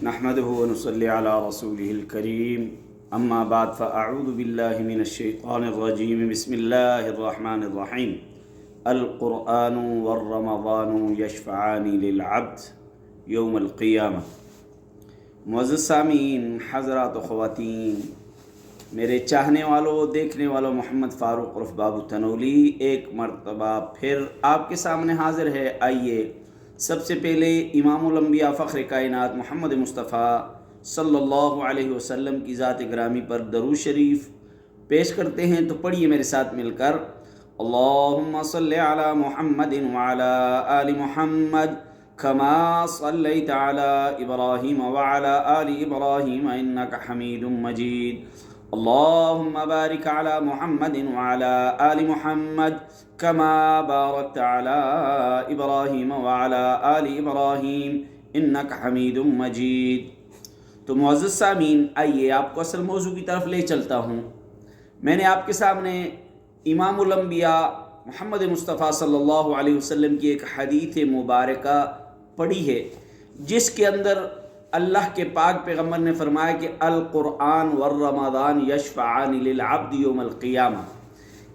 نحمده ونصلي على رسوله الكريم اما بعد فاعوذ بالله من الشيطان الرجيم بسم الله الرحمن الرحيم القرآن والرمضان يشفعان للعبد يوم القيامة۔ معزز سامعین، حضرات و خواتین، میرے چاہنے والوں، دیکھنے والوں، محمد فاروق عرف بابو تنولی ایک مرتبہ پھر آپ کے سامنے حاضر ہے۔ آئیے سب سے پہلے امام الانبیاء فخر کائنات محمد مصطفیٰ صلی اللہ علیہ وسلم کی ذات گرامی پر درود شریف پیش کرتے ہیں، تو پڑھیے میرے ساتھ مل کر، اللہم صلی علی محمد وعلی آل محمد کما صلیت علی ابراہیم وعلی آل ابراہیم انکا حمید مجید، اللہم بارک علی محمد وعلی آل محمد کما بارکت علی ابراہیم وعلی آل ابراہیم انکا حمید مجید۔ تو معزز سامعین، آئیے آپ کو اصل موضوع کی طرف لے چلتا ہوں۔ میں نے آپ کے سامنے امام الانبیاء محمد مصطفیٰ صلی اللہ علیہ وسلم کی ایک حدیث مبارکہ پڑھی ہے، جس کے اندر اللہ کے پاک پیغمبر نے فرمایا کہ القرآن والرمضان یشفعان للعبد یوم القیامہ،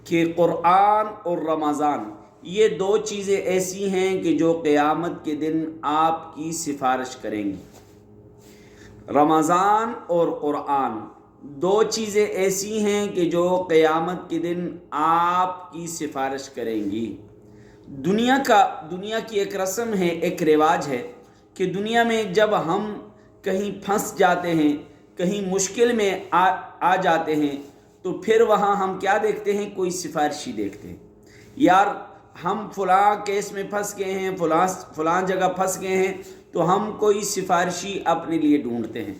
کہ قرآن اور رمضان یہ دو چیزیں ایسی ہیں کہ جو قیامت کے دن آپ کی سفارش کریں گی۔ رمضان اور قرآن دو چیزیں ایسی ہیں کہ جو قیامت کے دن آپ کی سفارش کریں گی۔ دنیا کی ایک رسم ہے، ایک رواج ہے کہ دنیا میں جب ہم کہیں پھنس جاتے ہیں، کہیں مشکل میں آ جاتے ہیں، تو پھر وہاں ہم کیا دیکھتے ہیں؟ کوئی سفارشی دیکھتے ہیں۔ یار ہم فلاں کیس میں پھنس گئے ہیں، فلاں جگہ پھنس گئے ہیں، تو ہم کوئی سفارشی اپنے لیے ڈھونڈتے ہیں۔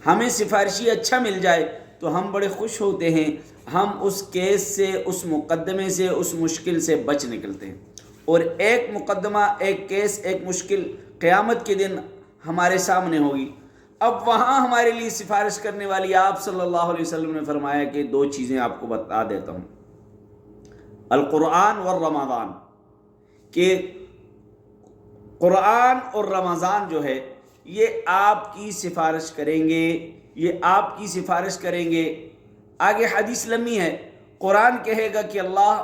ہمیں سفارشی اچھا مل جائے تو ہم بڑے خوش ہوتے ہیں، ہم اس کیس سے، اس مقدمے سے، اس مشکل سے بچ نکلتے ہیں۔ اور ایک مقدمہ، ایک کیس، ایک مشکل قیامت کے دن ہمارے سامنے ہوگی۔ اب وہاں ہمارے لیے سفارش کرنے والی آپ صلی اللہ علیہ وسلم نے فرمایا کہ دو چیزیں آپ کو بتا دیتا ہوں، القرآن والرمضان، کہ قرآن اور رمضان جو ہے یہ آپ کی سفارش کریں گے، یہ آپ کی سفارش کریں گے۔ آگے حدیث لمبی ہے، قرآن کہے گا کہ اللہ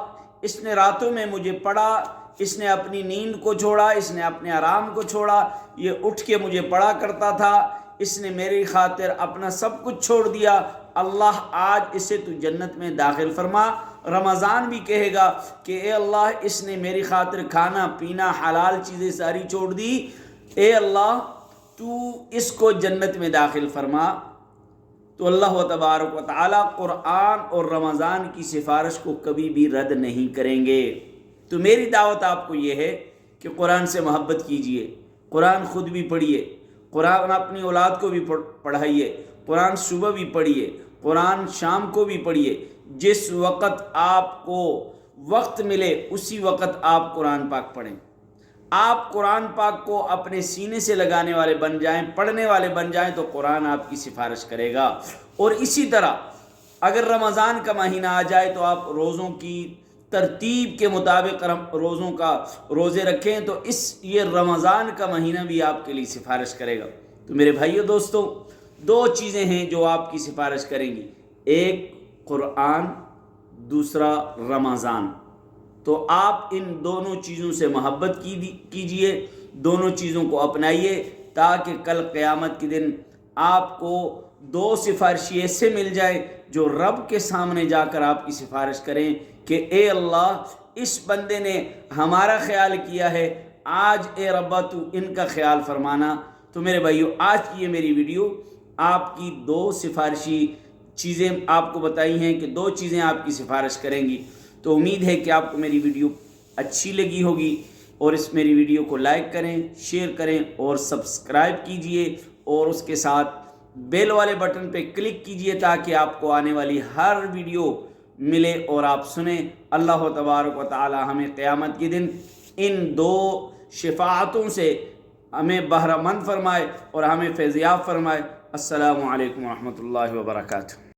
اس نے راتوں میں مجھے پڑھا، اس نے اپنی نیند کو چھوڑا، اس نے اپنے آرام کو چھوڑا، یہ اٹھ کے مجھے پڑھا کرتا تھا، اس نے میری خاطر اپنا سب کچھ چھوڑ دیا، اللہ آج اسے تو جنت میں داخل فرما۔ رمضان بھی کہے گا کہ اے اللہ اس نے میری خاطر کھانا پینا حلال چیزیں ساری چھوڑ دی، اے اللہ تو اس کو جنت میں داخل فرما۔ تو اللہ تبارک و تعالی قرآن اور رمضان کی سفارش کو کبھی بھی رد نہیں کریں گے۔ تو میری دعوت آپ کو یہ ہے کہ قرآن سے محبت کیجئے، قرآن خود بھی پڑھیے، قرآن اپنی اولاد کو بھی پڑھائیے، قرآن صبح بھی پڑھیے، قرآن شام کو بھی پڑھیے، جس وقت آپ کو وقت ملے اسی وقت آپ قرآن پاک پڑھیں۔ آپ قرآن پاک کو اپنے سینے سے لگانے والے بن جائیں، پڑھنے والے بن جائیں، تو قرآن آپ کی سفارش کرے گا۔ اور اسی طرح اگر رمضان کا مہینہ آ جائے تو آپ روزوں کی ترتیب کے مطابق روزوں کا روزے رکھیں، تو یہ رمضان کا مہینہ بھی آپ کے لیے سفارش کرے گا۔ تو میرے بھائیو دوستو، دو چیزیں ہیں جو آپ کی سفارش کریں گی، ایک قرآن، دوسرا رمضان۔ تو آپ ان دونوں چیزوں سے محبت کیجئے، دونوں چیزوں کو اپنائیے، تاکہ کل قیامت کے دن آپ کو دو سفارشی ایسے مل جائے جو رب کے سامنے جا کر آپ کی سفارش کریں کہ اے اللہ اس بندے نے ہمارا خیال کیا ہے، آج اے ربا تو ان کا خیال فرمانا۔ تو میرے بھائیو، آج کی یہ میری ویڈیو آپ کی دو سفارشی چیزیں آپ کو بتائی ہیں کہ دو چیزیں آپ کی سفارش کریں گی۔ تو امید ہے کہ آپ کو میری ویڈیو اچھی لگی ہوگی، اور اس میری ویڈیو کو لائک کریں، شیئر کریں اور سبسکرائب کیجئے، اور اس کے ساتھ بیل والے بٹن پہ کلک کیجئے تاکہ آپ کو آنے والی ہر ویڈیو ملے اور آپ سنیں۔ اللہ تبارک و تعالی ہمیں قیامت کے دن ان دو شفاعتوں سے ہمیں بہرہ مند فرمائے اور ہمیں فیض یاب فرمائے۔ السلام علیکم ورحمۃ اللہ وبرکاتہ۔